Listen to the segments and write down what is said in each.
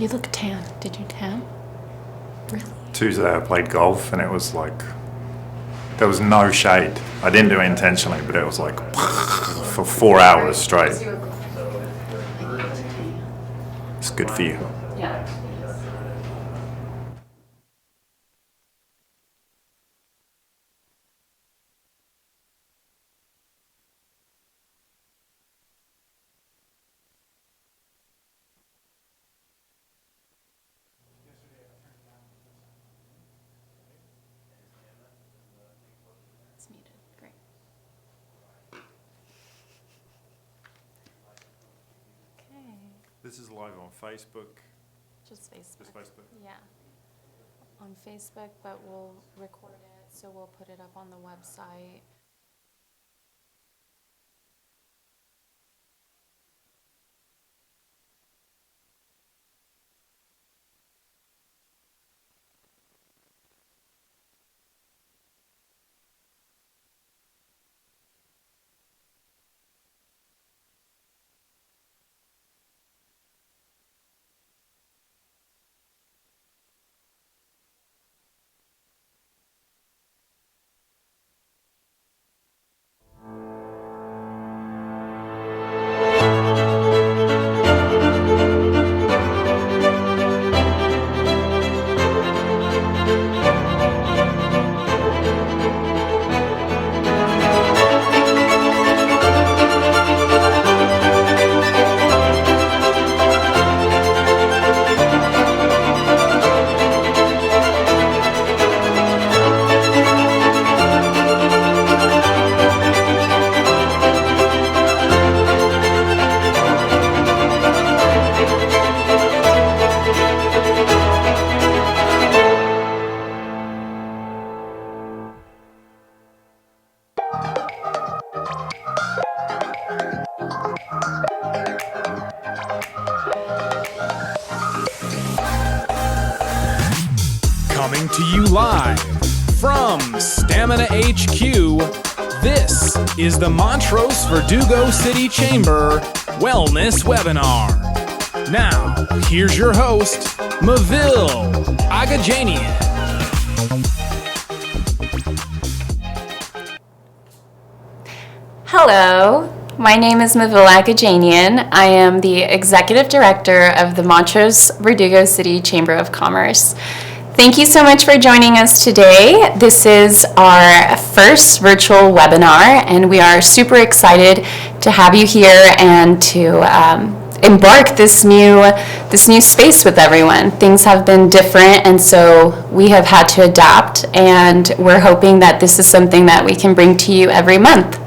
You look tan. Did you tan? Really? Tuesday I played golf and it was like, there was no shade. I didn't do it intentionally, but it was like for 4 hours straight. It's good for you. Yeah. It's muted. Great. Okay. This is live on Facebook. Just Facebook. Just Facebook. Yeah. On Facebook, but we'll record it, so we'll put it up on the website. Coming to you live from Stamina HQ, this is the Montrose Verdugo City Chamber Wellness Webinar. Now, here's your host, Mavil Agajanian. Hello, my name is Mavil Agajanian. I am the Executive Director of the Montrose Verdugo City Chamber of Commerce. Thank you so much for joining us today. This is our first virtual webinar, and we are super excited to have you here and to embark this new space with everyone. Things have been different, and so we have had to adapt, and we're hoping that this is something that we can bring to you every month.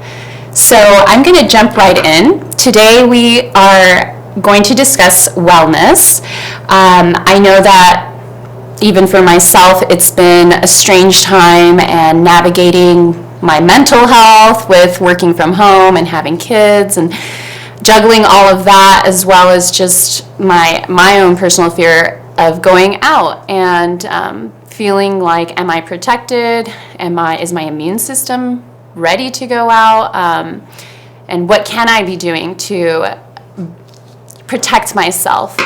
So I'm going to jump right in. Today we are going to discuss wellness. I know that even for myself, it's been a strange time and navigating my mental health with working from home and having kids and juggling all of that, as well as just my own personal fear of going out and feeling like, am I protected? Is my immune system ready to go out? And what can I be doing to protect myself?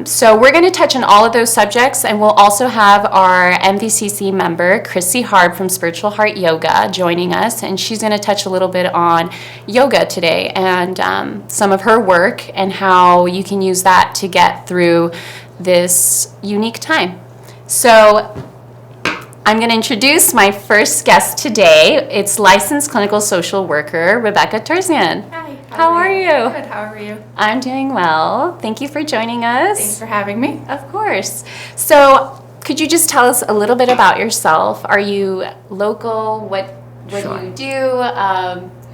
So we're going to touch on all of those subjects, and we'll also have our MVCC member, Chrissy Harb from Spiritual Heart Yoga, joining us, and she's going to touch a little bit on yoga today and some of her work and how you can use that to get through this unique time. So I'm going to introduce my first guest today. It's licensed clinical social worker, Rebecca Torzian. Hi. How are you? Good. How are you? I'm doing well. Thank you for joining us. Thanks for having me. Of course. So, could you just tell us a little bit about yourself? Are you local? What Sure. do you do?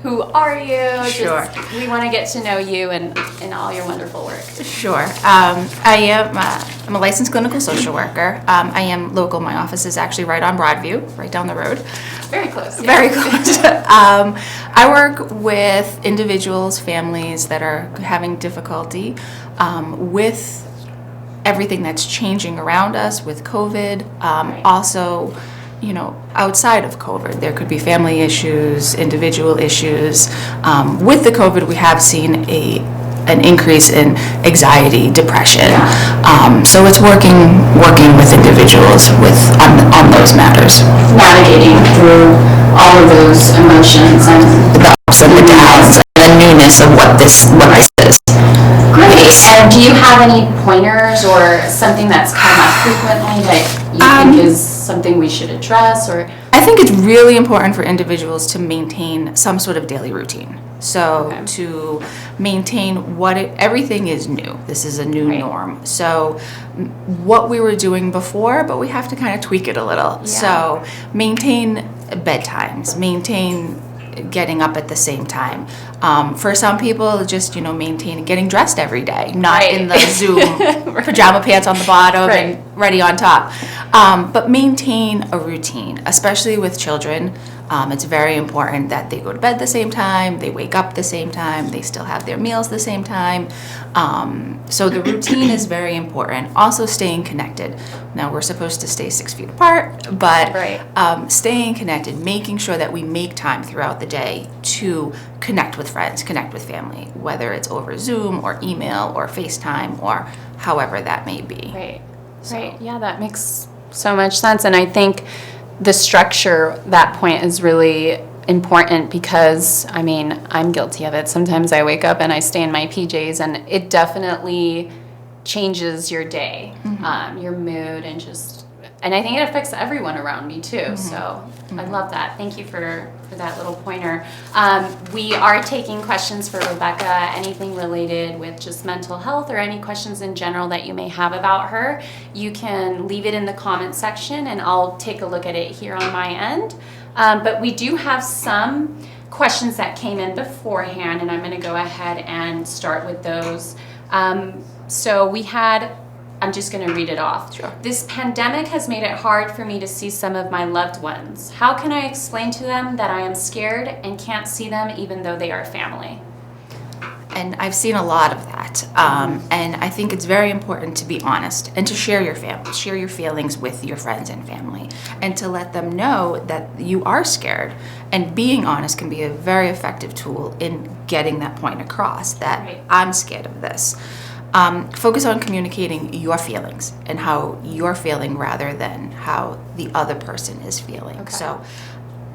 Who are you? Sure. We want to get to know you and all your wonderful work. Sure. I'm a licensed clinical social worker. I am local. My office is actually right on Broadview, right down the road. Very close. Very close. I work with individuals, families that are having difficulty with everything that's changing around us with COVID. Also, outside of COVID, there could be family issues, individual issues. With the COVID, we have seen a an increase in anxiety, depression. So it's working with individuals on those matters. Navigating through all of those emotions and The ups and the downs and the newness of what this is. great. And do you have any pointers or something that's come up frequently that you think is something we should address, or? I think it's really important for individuals to maintain some sort of daily routine. So to maintain everything is new. This is a new norm. So what we were doing before, but we have to kind of tweak it a little. Yeah. So maintain bedtimes, maintain getting up at the same time. For some people, just, maintain getting dressed every day, not in the Zoom pajama pants on the bottom and ready on top. But maintain a routine, especially with children. It's very important that they go to bed the same time, they wake up the same time, they still have their meals the same time. So the routine is very important. Also staying connected. Now we're supposed to stay 6 feet apart, but staying connected, making sure that we make time throughout the day to connect with friends, connect with family, whether it's over Zoom or email or FaceTime or however that may be. Right. Yeah, that makes so much sense. And I think the structure, that point is really important because, I'm guilty of it. Sometimes I wake up and I stay in my PJs, and it definitely changes your day, your mood, and I think it affects everyone around me too. So I love that. Thank you for that little pointer. We are taking questions for Rebecca, anything related with just mental health or any questions in general that you may have about her. You can leave it in the comment section and I'll take a look at it here on my end. But we do have some questions that came in beforehand, and I'm going to go ahead and start with those. So we had, I'm just going to read it off. Sure. This pandemic has made it hard for me to see some of my loved ones. How can I explain to them that I am scared and can't see them even though they are family? And I've seen a lot of that. And I think it's very important to be honest and to share your feelings with your friends and family, and to let them know that you are scared. And being honest can be a very effective tool in getting that point across, that I'm scared of this. Focus on communicating your feelings and how you're feeling rather than how the other person is feeling. Okay. So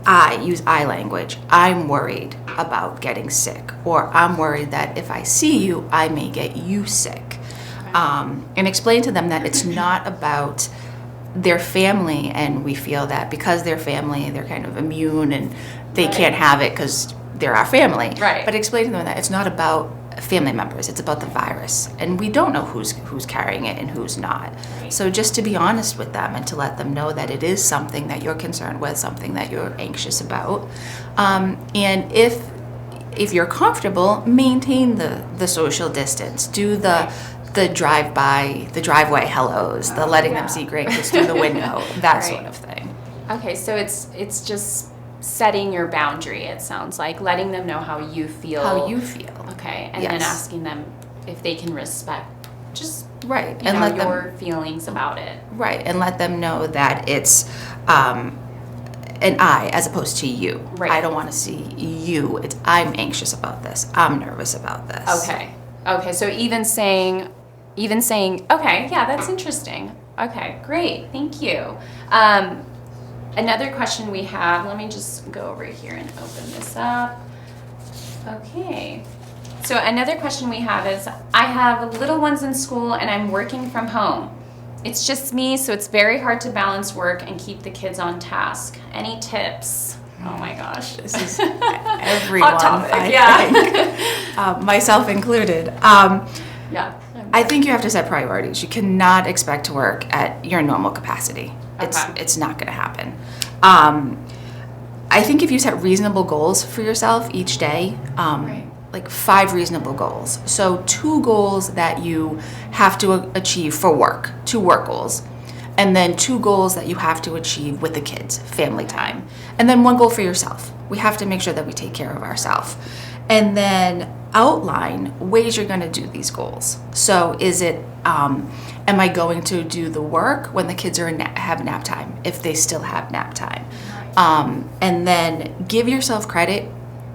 I use I language. I'm worried about getting sick, or I'm worried that if I see you, I may get you sick. And explain to them that it's not about their family, and we feel that because they're family, they're kind of immune and they can't have it because they're our family. Right. But explain to them that it's not about family members, it's about the virus, and we don't know who's carrying it and who's not. So just to be honest with them and to let them know that it is something that you're concerned with, something that you're anxious about, and if you're comfortable, maintain the social distance. Do the driveway hellos, the letting them see grandkids through the window, that sort of thing. Okay, so it's just setting your boundary, it sounds like, letting them know how you feel. Okay, and then asking them if they can respect just and let your feelings about it. Right, and let them know that it's an I as opposed to you. Right. I don't want to see you. It's I'm anxious about this. I'm nervous about this. Okay, so even saying, okay, yeah, that's interesting. Okay, great, thank you. Another question we have, let me just go over here and open this up. Okay. So another question we have is, I have little ones in school and I'm working from home. It's just me, so it's very hard to balance work and keep the kids on task. Any tips? Oh my gosh. This is everyone, Hot topic, I think, myself included. Yeah. I think you have to set priorities. You cannot expect to work at your normal capacity. It's not going to happen. I think if you set reasonable goals for yourself each day, like 5 reasonable goals. So 2 goals that you have to achieve for work, 2 work goals. And then 2 goals that you have to achieve with the kids, family time. And then 1 goal for yourself. We have to make sure that we take care of ourselves. And then outline ways you're going to do these goals. So is it, am I going to do the work when the kids have nap time, if they still have nap time? And then give yourself credit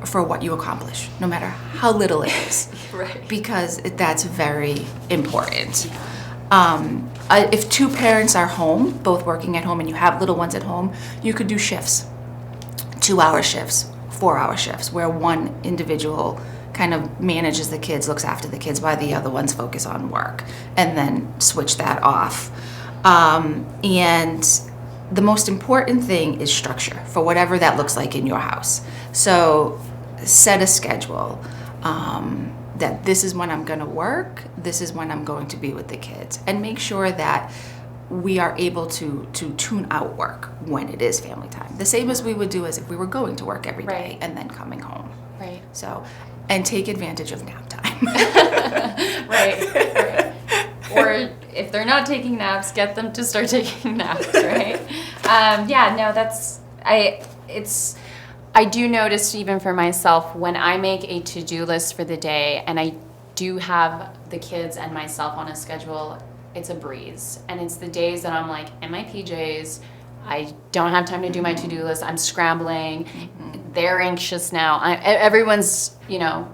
for what you accomplish, no matter how little it is. Right. Because that's very important. If two parents are home, both working at home, and you have little ones at home, you could do shifts, 2-hour shifts, 4-hour shifts, where one individual kind of manages the kids, looks after the kids, while the other ones focus on work, and then switch that off. And the most important thing is structure for whatever that looks like in your house. So set a schedule. That this is when I'm going to work, this is when I'm going to be with the kids, and make sure that we are able to tune out work when it is family time. The same as we would do as if we were going to work every day Right. and then coming home. Right. So, and take advantage of nap time. Right. Or if they're not taking naps, get them to start taking naps, right? Yeah, no, I do notice even for myself when I make a to-do list for the day and I do have the kids and myself on a schedule, it's a breeze. And it's the days that I'm like in my PJs, I don't have time to do my to-do list, I'm scrambling, they're anxious now, everyone's,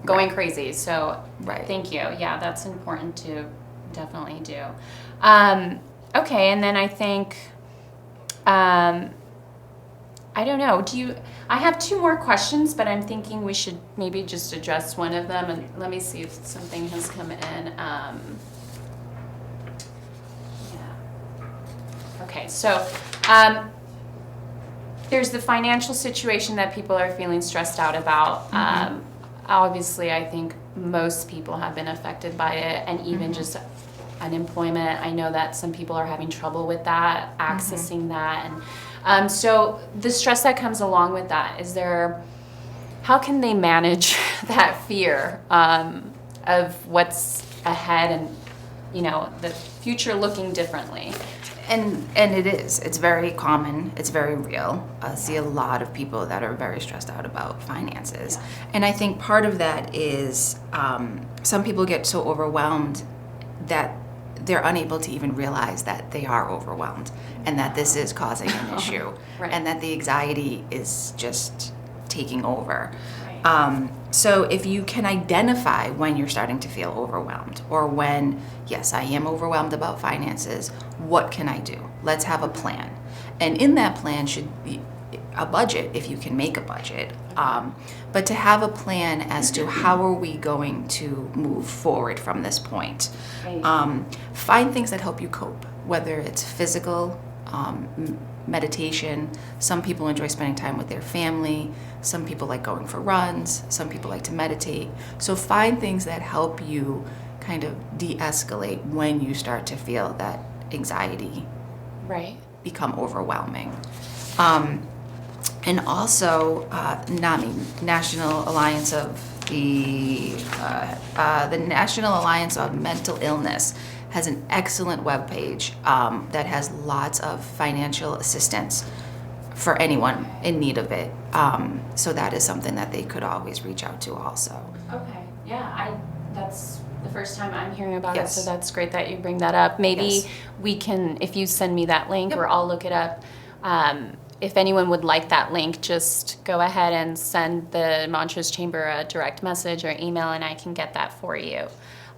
going crazy. So Right. thank you. Yeah, that's important to definitely do. Okay, and then I think, I don't know. I have 2 more questions, but I'm thinking we should maybe just address one of them, and let me see if something has come in. Yeah. Okay, so there's the financial situation that people are feeling stressed out about. Obviously, I think most people have been affected by it, and even just unemployment. I know that some people are having trouble with that, accessing that, and so the stress that comes along with that, how can they manage that fear of what's ahead and, the future looking differently? And it's very common, it's very real. I see a lot of people that are very stressed out about finances. And I think part of that is some people get so overwhelmed that they're unable to even realize that they are overwhelmed and that this is causing an issue. Right. And that the anxiety is just taking over. Right. So if you can identify when you're starting to feel overwhelmed, or when, yes, I am overwhelmed about finances, what can I do? Let's have a plan. And in that plan should be a budget, if you can make a budget, but to have a plan as to how are we going to move forward from this point. Right. Find things that help you cope, whether it's physical, meditation. Some people enjoy spending time with their family. Some people like going for runs. Some people like to meditate. So find things that help you kind of de-escalate when you start to feel that anxiety Right. become overwhelming. And also, NAMI, National Alliance of the National Alliance of Mental Illness, has an excellent webpage that has lots of financial assistance for anyone in need of it. So that is something that they could always reach out to also. Okay. Yeah, that's the first time I'm hearing about Yes. it, so that's great that you bring that up. Maybe Yes. we can, if you send me that link, Yep. or I'll look it up. If anyone would like that link, just go ahead and send the Montrose Chamber a direct message or email, and I can get that for you.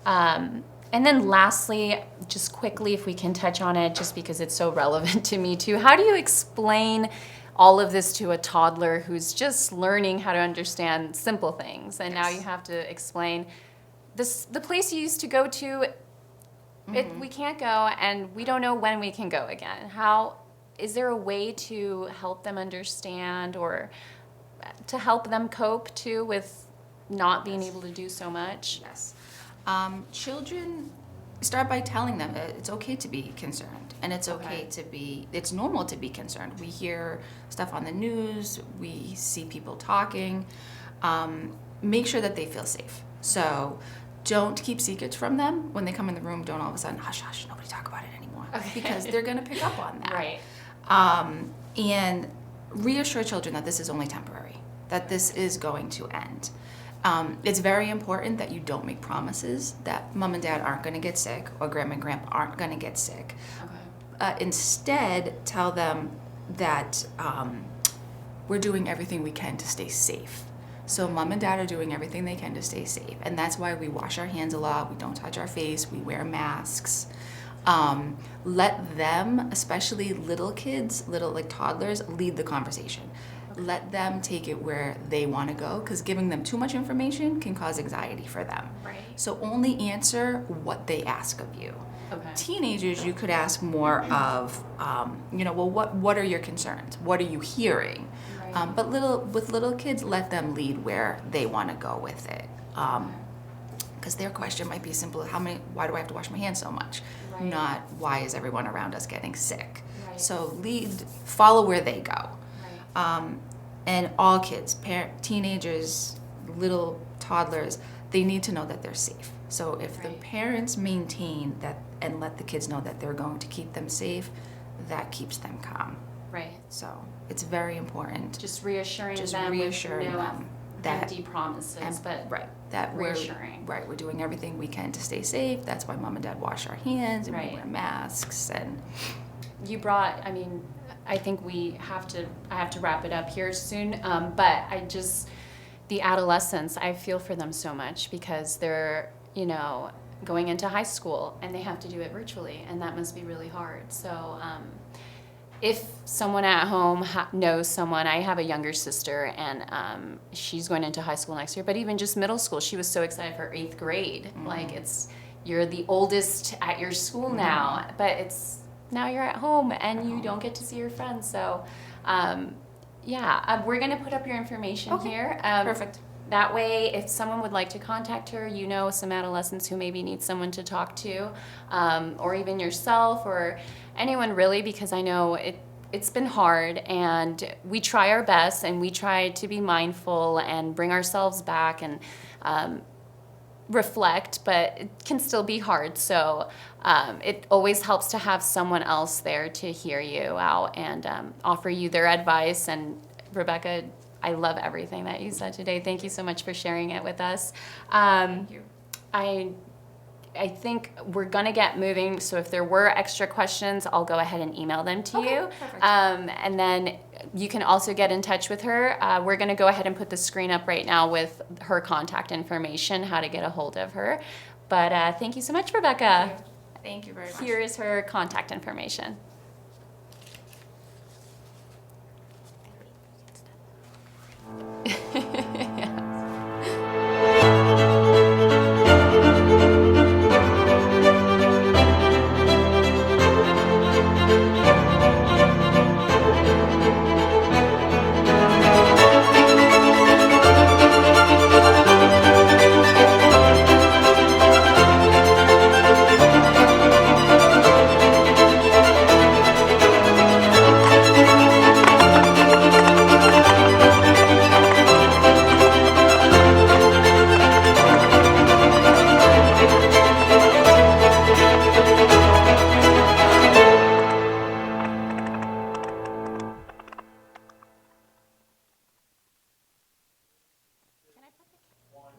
And then lastly, just quickly, if we can touch on it, just because it's so relevant to me too, how do you explain all of this to a toddler who's just learning how to understand simple things, and now you have to explain the place you used to go to, we can't go, and we don't know when we can go again. Is there a way to help them understand, or to help them cope too with not being able to do so much? Yes. Children, start by telling them that it's okay to be concerned, and it's okay it's normal to be concerned. We hear stuff on the news, we see people talking. Make sure that they feel safe. So don't keep secrets from them. When they come in the room, don't all of a sudden, hush, hush, nobody talk about it anymore. Okay. Because they're gonna pick up on that. Right. And reassure children that this is only temporary, that this is going to end. It's very important that you don't make promises that mom and dad aren't going to get sick, or grandma and grandpa aren't going to get sick. Okay. Instead, tell them that we're doing everything we can to stay safe. So mom and dad are doing everything they can to stay safe. And that's why we wash our hands a lot. We don't touch our face. We wear masks. Let them, especially little kids, little like toddlers, lead the conversation. Let them take it where they want to go, because giving them too much information can cause anxiety for them. Right. So only answer what they ask of you. Okay. Teenagers, you could ask more of, well, what are your concerns? What are you hearing? Right. But with little kids, let them lead where they want to go with it. Because their question might be simple: why do I have to wash my hands so much? Right. Not why is everyone around us getting sick? Right. So follow where they go. Right. And all kids, teenagers, little toddlers, they need to know that they're safe. So if the Right. parents maintain that and let the kids know that they're going to keep them safe, that keeps them calm. Right. So it's very important. Just reassuring Just them. reassuring with no them that- empty promises, but that reassuring. we're doing everything we can to stay safe. That's why mom and dad wash our hands and Right. we wear masks. And you brought, I think I have to wrap it up here soon, but the adolescents, I feel for them so much because they're, going into high school and they have to do it virtually, and that must be really hard. So if someone at home knows someone, I have a younger sister, and she's going into high school next year, but even just middle school, she was so excited for 8th grade. Mm-hmm. Like, you're the oldest at your school now, but now you're at home and you don't get to see your friends. So, we're going to put up your information here. Perfect. That way, if someone would like to contact her, some adolescents who maybe need someone to talk to, or even yourself or anyone really, because I know it's been hard, and we try our best and we try to be mindful and bring ourselves back and reflect, but it can still be hard. So it always helps to have someone else there to hear you out and offer you their advice. And Rebecca, I love everything that you said today. Thank you so much for sharing it with us. Thank you. I think we're going to get moving, so if there were extra questions, I'll go ahead and email them to you. Perfect. And then you can also get in touch with her. We're going to go ahead and put the screen up right now with her contact information, how to get a hold of her. But thank you so much, Rebecca. Thank you very much. Here is her contact information.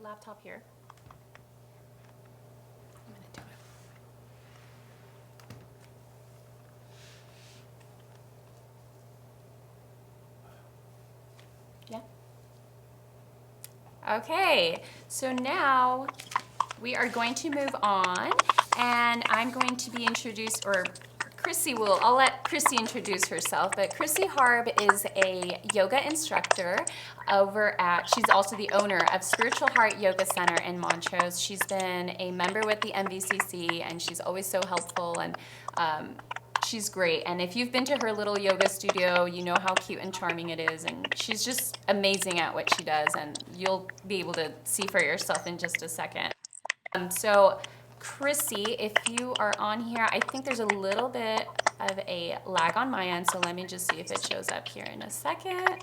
Laptop here. I'm gonna do it. Yeah. Okay, so now we are going to move on, and I'm going to be I'll let Chrissy introduce herself, but Chrissy Harb is a yoga instructor she's also the owner of Spiritual Heart Yoga Center in Montrose. She's been a member with the MVCC, and she's always so helpful, and she's great. And if you've been to her little yoga studio, you know how cute and charming it is, and she's just amazing at what she does, and you'll be able to see for yourself in just a second. So Chrissy, if you are on here, I think there's a little bit of a lag on my end, so let me just see if it shows up here in a second.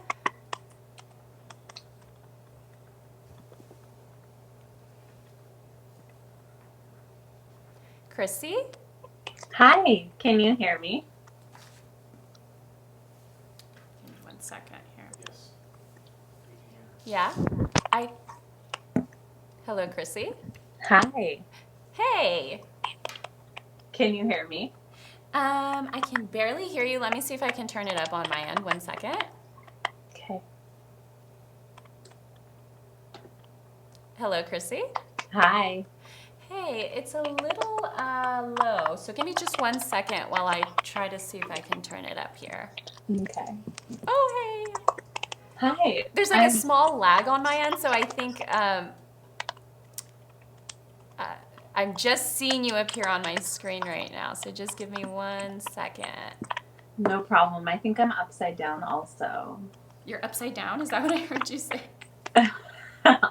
Chrissy? Hi, can you hear me? Give me 1 second here. Yes. Yeah? Hello, Chrissy. Hi, Hey. can you hear me? I can barely hear you. Let me see if I can turn it up on my end. 1 second. Okay. Hello, Chrissy. Hi. Hey, it's a little low, so give me just 1 second while I try to see if I can turn it up here. Okay. Oh, hey. Hi. There's like a small lag on my end, so I think I'm just seeing you appear on my screen right now, so just give me 1 second. No problem. I think I'm upside down also You're upside down? Is that what I heard you say?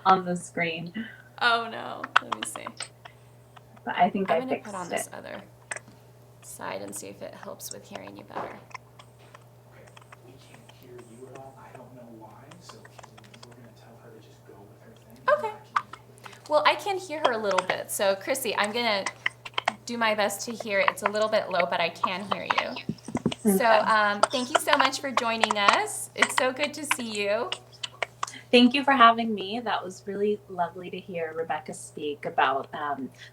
on the screen, Oh, no. Let me see. but I think I'm I going to put on fixed this it. other side and see if it helps with hearing you better. We can't hear you at all. I don't know why, so we're gonna tell her to just go with her thing. Okay. Well, I can hear her a little bit. So, Chrissy, I'm going to do my best to hear it. It's a little bit low, but I can hear you. So, thank you so much for joining us. It's so good to see you. Thank you for having me. That was really lovely to hear Rebecca speak about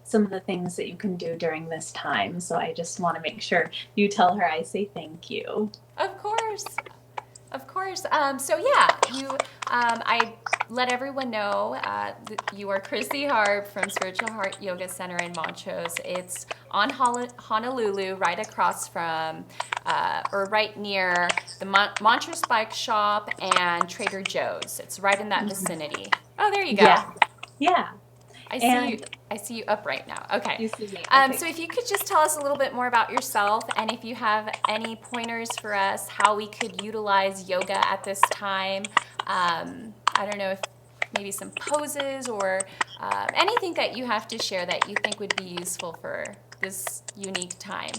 some of the things that you can do during this time. So I just want to make sure you tell her I say thank you. Of course. Of course. I let everyone know that you are Chrissy Harp from Spiritual Heart Yoga Center in Montrose. It's on Honolulu, right across from, or right near the Montrose Bike Shop and Trader Joe's. It's right in that vicinity. Oh, there you go. Yeah. I see you up right now. Okay. You see me. So if you could just tell us a little bit more about yourself, and if you have any pointers for us how we could utilize yoga at this time. I don't know if maybe some poses or anything that you have to share that you think would be useful for this unique time.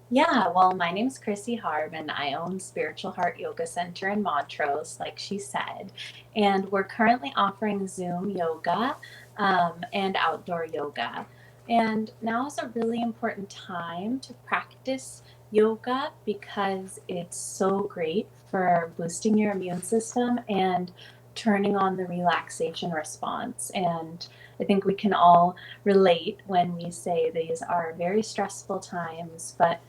Yeah, well, my name's Chrissy Harb, and I own Spiritual Heart Yoga Center in Montrose, like she said. And we're currently offering Zoom yoga and outdoor yoga. And now is a really important time to practice yoga because it's so great for boosting your immune system and turning on the relaxation response. And I think we can all relate when we say these are very stressful times, but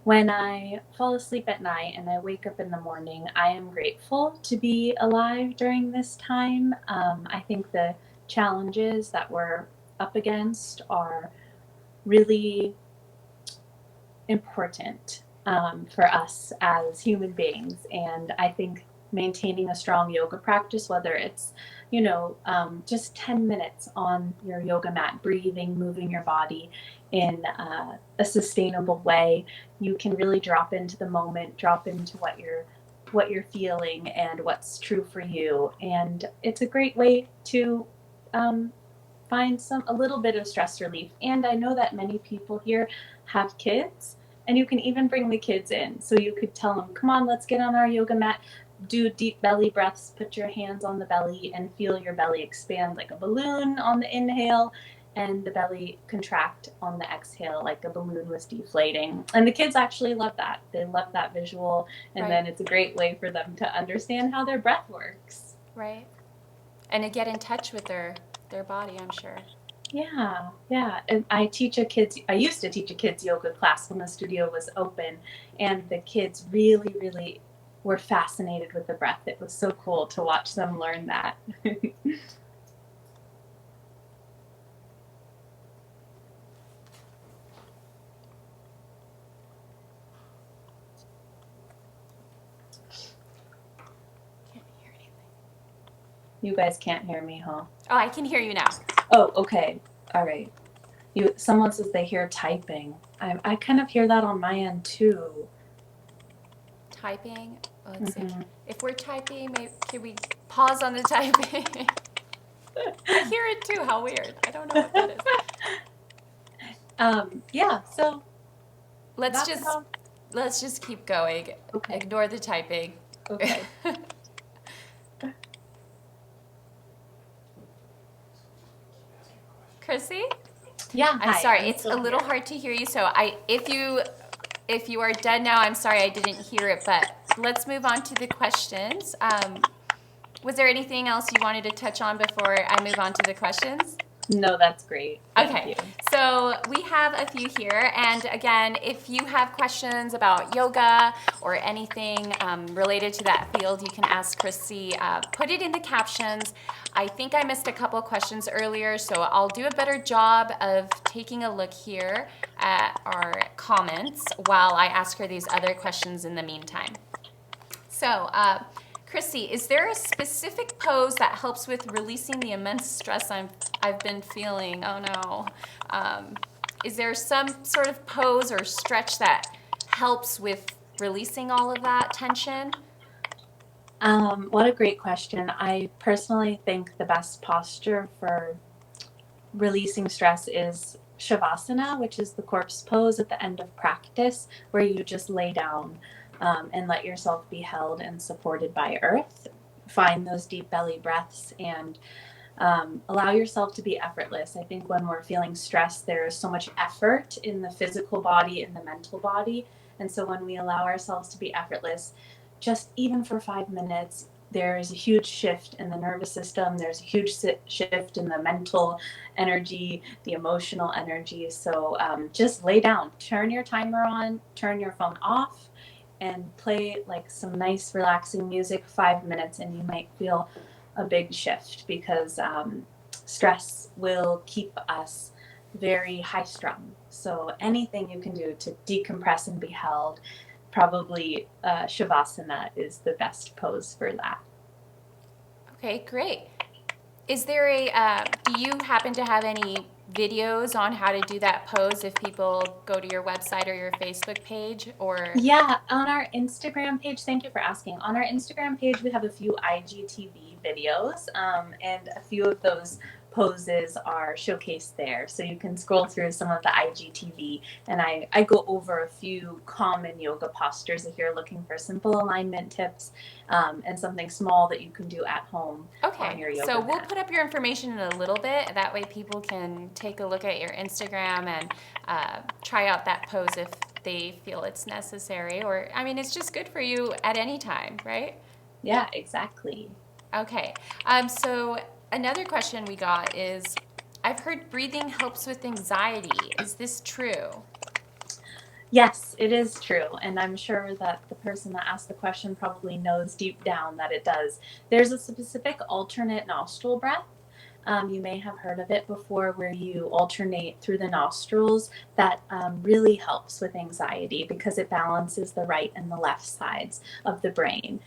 when I fall asleep at night and I wake up in the morning, I am grateful to be alive during this time. I think the challenges that we're up against are really important for us as human beings. And I think maintaining a strong yoga practice, whether it's, just 10 minutes on your yoga mat, breathing, moving your body in a sustainable way, you can really drop into the moment, drop into what you're feeling and what's true for you. And it's a great way to find a little bit of stress relief. And I know that many people here have kids, and you can even bring the kids in. So you could tell them, come on, let's get on our yoga mat, do deep belly breaths, put your hands on the belly and feel your belly expand like a balloon on the inhale and the belly contract on the exhale like a balloon was deflating. And the kids actually love that. They love that visual. And then it's a great way for them to understand how their breath works. Right. And to get in touch with their body, I'm sure. Yeah. And I used to teach a kids yoga class when the studio was open, and the kids really, really were fascinated with the breath. It was so cool to watch them learn that. Can't hear anything. You guys can't hear me, huh? Oh, I can hear you now. Oh, okay. All right. Someone says they hear typing. I kind of hear that on my end too. Typing. Oh, let's see. If we're typing, maybe can we pause on the typing? I hear it too. How weird. I don't know what that is. Yeah. So let's just keep going. Okay. Ignore the typing. Okay. Chrissy? Yeah. I'm hi, sorry. I'm It's still a little here. hard to hear you. So if you are dead now, I'm sorry I didn't hear it. But let's move on to the questions. Was there anything else you wanted to touch on before I move on to the questions? No, that's great. Thank Okay, you. so we have a few here, and again, if you have questions about yoga or anything related to that field, you can ask Christy. Put it in the captions. I think I missed a couple questions earlier, so I'll do a better job of taking a look here at our comments while I ask her these other questions in the meantime. So, Chrissy, is there a specific pose that helps with releasing the immense stress I've been feeling? Oh no. Is there some sort of pose or stretch that helps with releasing all of that tension? What a great question. I personally think the best posture for releasing stress is Shavasana, which is the corpse pose at the end of practice, where you just lay down and let yourself be held and supported by earth. Find those deep belly breaths and allow yourself to be effortless. I think when we're feeling stressed, there is so much effort in the physical body and the mental body. And so when we allow ourselves to be effortless, just even for 5 minutes, there's a huge shift in the nervous system. There's a huge shift in the mental energy, the emotional energy. So just lay down, turn your timer on, turn your phone off, and play like some nice relaxing music, 5 minutes, and you might feel a big shift because stress will keep us very high strung. So anything you can do to decompress and be held, probably Shavasana is the best pose for that. Okay, great. Is there do you happen to have any videos on how to do that pose if people go to your website or your Facebook page or? Yeah, on our Instagram page, thank you for asking. On our Instagram page, we have a few IGTV videos, and a few of those poses are showcased there. So you can scroll through some of the IGTV, and I go over a few common yoga postures if you're looking for simple alignment tips and something small that you can do at home on your Okay, yoga so we'll mat. put up your information in a little bit. That way people can take a look at your Instagram and try out that pose if they feel it's necessary. Or, I mean, it's just good for you at any time, right? Yeah, exactly. Okay, so another question we got is, I've heard breathing helps with anxiety. Is this true? Yes, it is true. And I'm sure that the person that asked the question probably knows deep down that it does. There's a specific alternate nostril breath. You may have heard of it before, where you alternate through the nostrils. That really helps with anxiety because it balances the right and the left sides of the brain,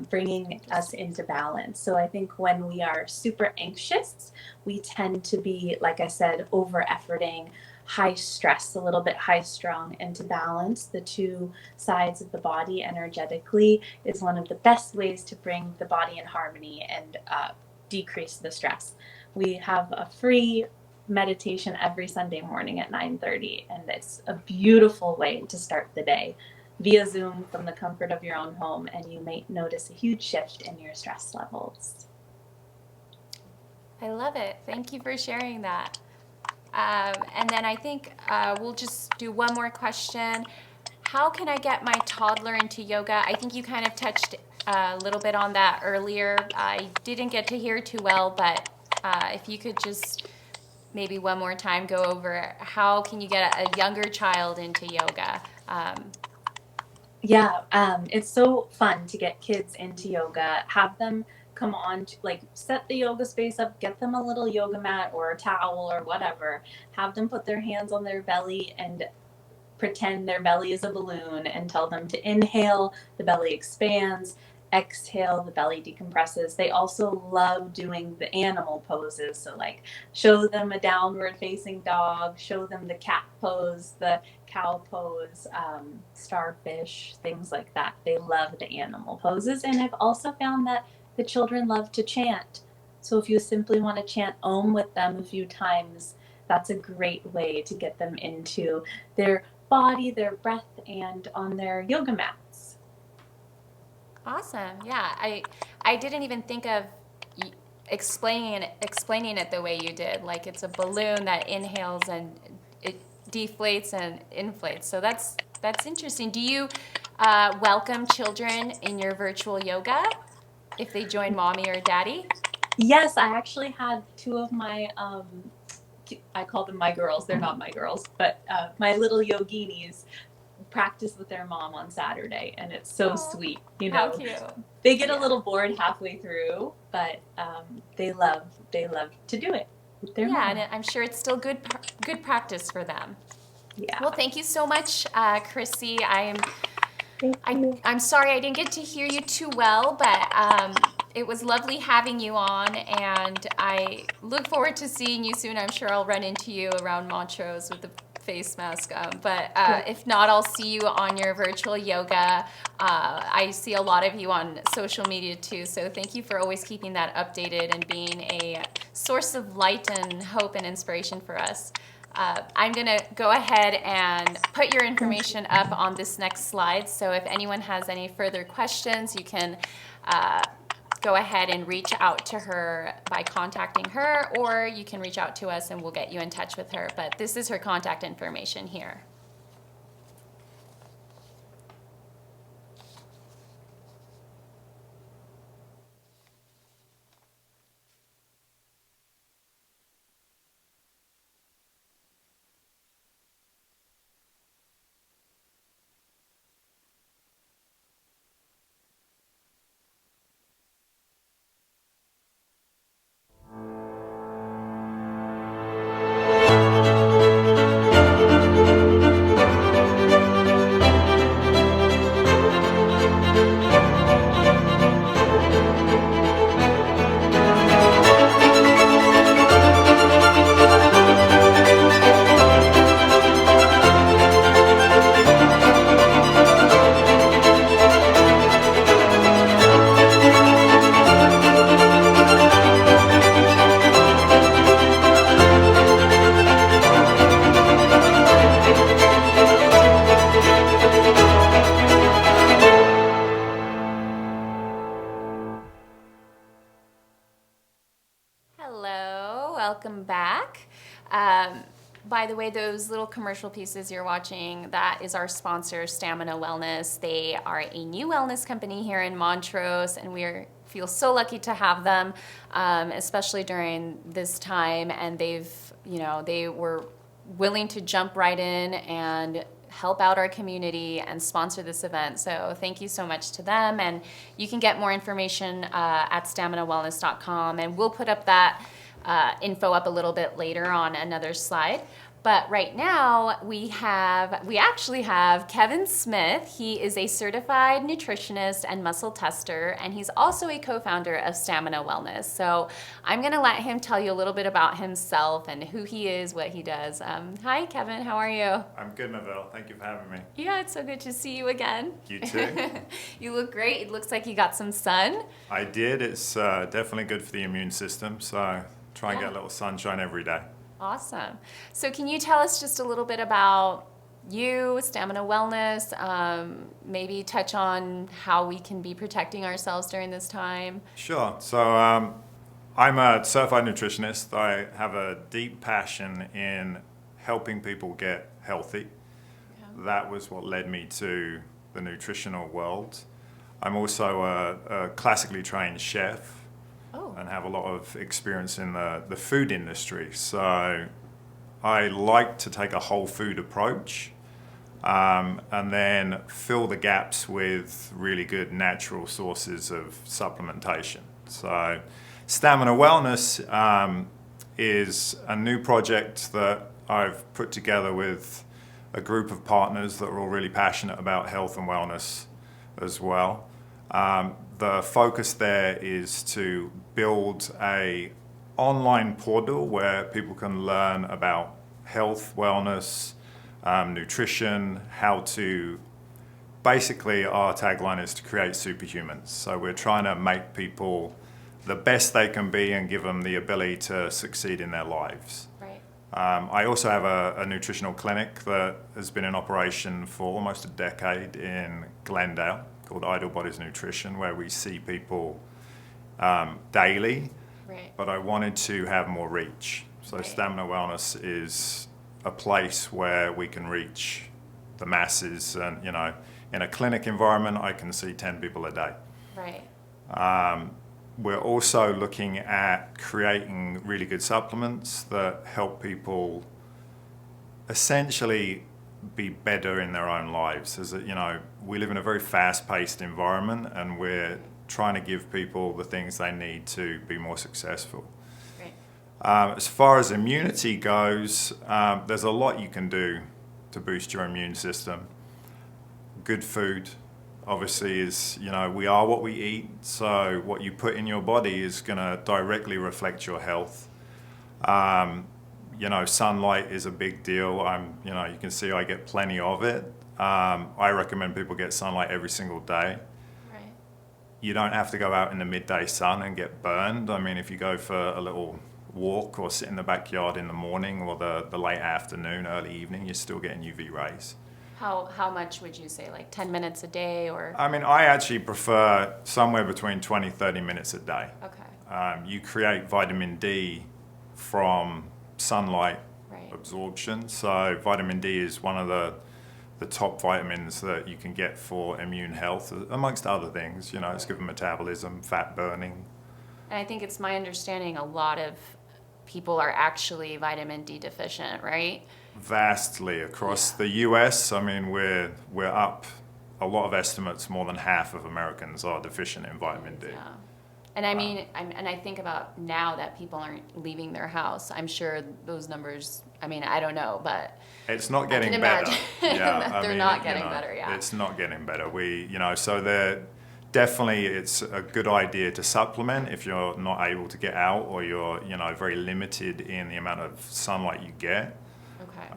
bringing us into balance. So I think when we are super anxious, we tend to be, like I said, over efforting, high stress, a little bit high strung, and to balance the two sides of the body energetically is one of the best ways to bring the body in harmony and decrease the stress. We have a free meditation every Sunday morning at 9:30, and it's a beautiful way to start the day via Zoom from the comfort of your own home, and you may notice a huge shift in your stress levels. I love it. Thank you for sharing that. And then I think we'll just do one more question. How can I get my toddler into yoga? I think you kind of touched a little bit on that earlier. I didn't get to hear too well, but if you could just maybe one more time go over how can you get a younger child into yoga? Yeah, it's so fun to get kids into yoga. Have them come on to, like, set the yoga space up, get them a little yoga mat or a towel or whatever. Have them put their hands on their belly and pretend their belly is a balloon and tell them to inhale, the belly expands, exhale, the belly decompresses. They also love doing the animal poses. So, like, show them a downward facing dog, show them the cat pose, the cow pose, starfish, things like that. They love the animal poses. And I've also found that the children love to chant. So if you simply want to chant Om with them a few times, that's a great way to get them into their body, their breath, and on their yoga mats. Awesome. Yeah, I didn't even think of explaining it the way you did. Like it's a balloon that inhales and it deflates and inflates. So that's interesting. Do you welcome children in your virtual yoga if they join mommy or daddy? Yes, I actually had two of my, I call them my girls. They're not my girls, but my little yoginis practice with their mom on Saturday, and it's so Aw, sweet. how cute. They get a Yeah. little bored halfway through, but they love to do it with their Yeah, mom. and I'm sure it's still good practice for them. Yeah. Well, thank you so much, Chrissy. Thank you. I'm sorry I didn't get to hear you too well, but it was lovely having you on, and I look forward to seeing you soon. I'm sure I'll run into you around Montrose with the face mask. But if not, I'll see you on your virtual yoga. I see a lot of you on social media too, so thank you for always keeping that updated and being a source of light and hope and inspiration for us. I'm going to go ahead and put your information up on this next slide. So if anyone has any further questions, you can go ahead and reach out to her by contacting her, or you can reach out to us and we'll get you in touch with her. But this is her contact information here. Hello, welcome back. By the way, those little commercial pieces you're watching, that is our sponsor, Stamina Wellness. They are a new wellness company here in Montrose, and we feel so lucky to have them, especially during this time. And they were willing to jump right in and help out our community and sponsor this event. So thank you so much to them. And you can get more information at staminawellness.com. And we'll put up that info up a little bit later on another slide. But right now we actually have Kevin Smith. He is a certified nutritionist and muscle tester, and he's also a co-founder of Stamina Wellness. So I'm gonna let him tell you a little bit about himself and who he is, what he does. Hi, Kevin, how are you? I'm good, Maville. Thank you for having me. Yeah, it's so good to see you again. You too. You look great. It looks like you got some sun. I did. It's definitely good for the immune system, so try and Yeah. get a little sunshine every day. Awesome. So can you tell us just a little bit about you, Stamina Wellness, maybe touch on how we can be protecting ourselves during this time? Sure. So I'm a certified nutritionist. I have a deep passion in helping people get healthy. That was what led me to the nutritional world. I'm also a classically trained chef. Oh. And have a lot of experience in the food industry. So I like to take a whole food approach and then fill the gaps with really good natural sources of supplementation. So Stamina Wellness is a new project that I've put together with a group of partners that are all really passionate about health and wellness as well. The focus there is to build a online portal where people can learn about health, wellness, nutrition, how to, basically our tagline is to create superhumans. So we're trying to make people the best they can be and give them the ability to succeed in their lives. Right. I also have a nutritional clinic that has been in operation for almost a decade in Glendale, called Idle Bodies Nutrition, where we see people daily, Right. but I wanted to have more reach. So Right. Stamina Wellness is a place where we can reach the masses, and in a clinic environment I can see 10 people a day. Right. we're also looking at creating really good supplements that help people essentially be better in their own lives. As we live in a very fast-paced environment, and we're trying to give people the things they need to be more successful. As far as immunity goes, there's a lot you can do to boost your immune system. Good food, obviously, is, we are what we eat, so what you put in your body is going to directly reflect your health. Sunlight is a big deal. You can see I get plenty of it. I recommend people get sunlight every single day. Right. You don't have to go out in the midday sun and get burned. I mean, if you go for a little walk or sit in the backyard in the morning or the late afternoon, early evening, you're still getting UV rays. How much would you say, like 10 minutes a day or? I mean, I actually prefer somewhere between 20, 30 minutes a day. Okay. You create vitamin D from sunlight Right. absorption. So vitamin D is one of the top vitamins that you can get for immune health, amongst other things. It's good for metabolism, fat burning. And I think it's my understanding a lot of people are actually vitamin D deficient, right? Vastly across the US. I mean, we're up, a lot of estimates, more than half of Americans are deficient in vitamin D. Yeah. And I mean, and I think about now that people aren't leaving their house. I'm sure those numbers, I don't know, but It's not getting can better. imagine Yeah, that they're not getting better, yeah. It's not getting better. So definitely it's a good idea to supplement if you're not able to get out or you're, very limited in the amount of sunlight you get. okay.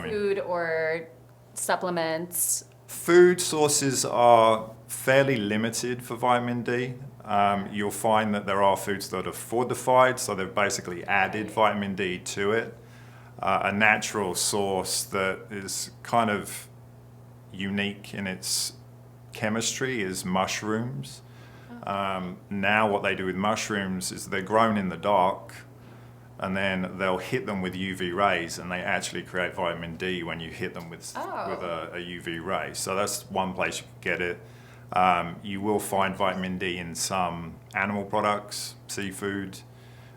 Food or supplements. Food sources are fairly limited for vitamin D. You'll find that there are foods that are fortified, so they've basically added vitamin D to it. A natural source that is kind of unique in its chemistry is mushrooms. Now what they do with mushrooms is they're grown in the dark, and then they'll hit them with UV rays, and they actually create vitamin D when you hit them with a UV ray. So that's one place you can get it. You will find vitamin D in some animal products, seafood,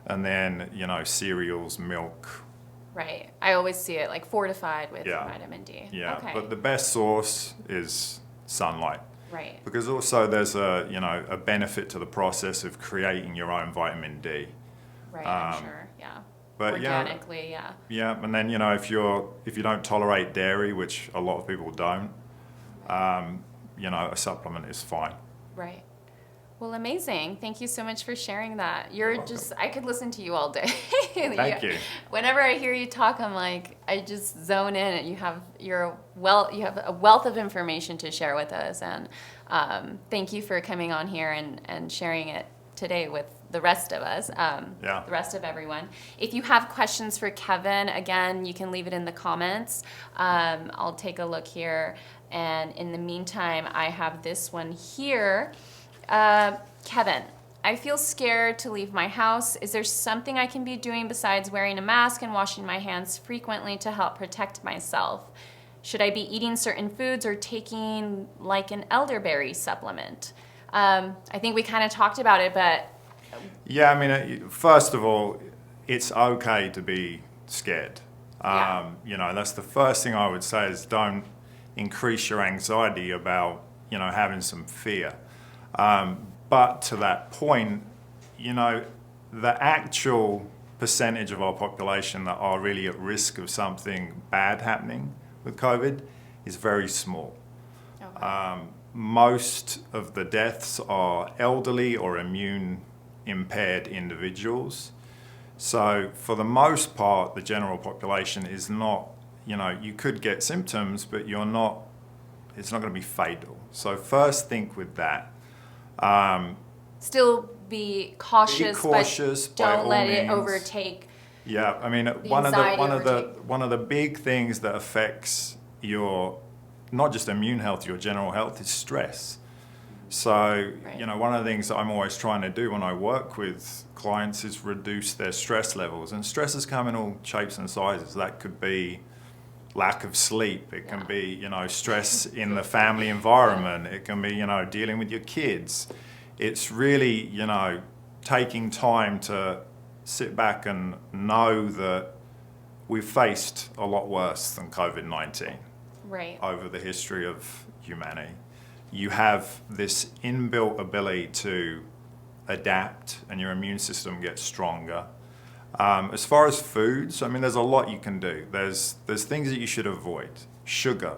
and then, cereals, milk. Right. I always see it like fortified with Yeah. vitamin D. Yeah, Okay. but the best source is sunlight. Right. Because also there's a benefit to the process of creating your own vitamin D. Right. I'm sure. Yeah. But Organically. Yeah. yeah, and then if you don't tolerate dairy, which a lot of people don't, a supplement is fine. Right. Well, amazing. Thank you so much for sharing that. I could listen to you all day. Thank you. Whenever I hear you talk, I'm like, I just zone in, and you have a wealth of information to share with us. And thank you for coming on here and sharing it today with the rest of us, the rest of everyone. If you have questions for Kevin, again, you can leave it in the comments. I'll take a look here. And in the meantime, I have this one here. Kevin, I feel scared to leave my house. Is there something I can be doing besides wearing a mask and washing my hands frequently to help protect myself? Should I be eating certain foods or taking like an elderberry supplement? I think we kind of talked about it, but... Yeah, first of all, it's okay to be scared. That's the first thing I would say is don't increase your anxiety about, having some fear. But to that point, the actual percentage of our population that are really at risk of something bad happening with COVID is very small. Okay. Most of the deaths are elderly or immune impaired individuals. So for the most part, the general population is not, you could get symptoms, but it's not going to be fatal. So first think with that. Still be cautious, but don't by all let it means. overtake. Yeah, one of the big things that affects your not just immune health, your general health is stress. So, Right. One of the things that I'm always trying to do when I work with clients is reduce their stress levels. And stresses come in all shapes and sizes. That could be lack of sleep. It can be, stress in the family environment. It can be, dealing with your kids. it's really, taking time to sit back and know that we've faced a lot worse than COVID-19 Right. over the history of humanity. You have this inbuilt ability to adapt and your immune system gets stronger. As far as foods, I mean, there's a lot you can do. There's things that you should avoid. Sugar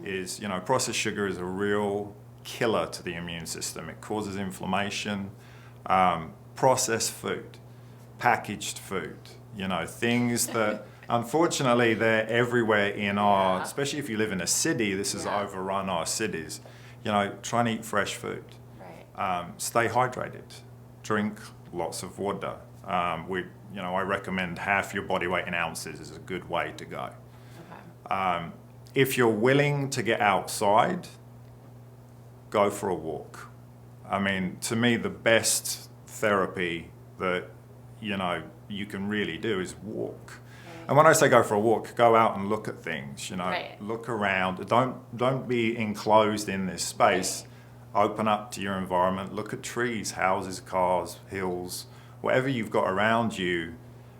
is, processed sugar is a real killer to the immune system. It causes inflammation. Processed food, packaged food, things that unfortunately they're everywhere in our, especially if you live in a city, this has overrun our cities. Try and eat fresh food. Right. Stay hydrated. Drink lots of water. I recommend half your body weight in ounces is a good way to go. Okay. If you're willing to get outside, go for a walk. I mean, to me, the best therapy that, you can really do is walk. And when I say go for a walk, go out and look at things, Right. Look around. Don't be enclosed in this space. Open up to your environment. Look at trees, houses, cars, hills, whatever you've got around you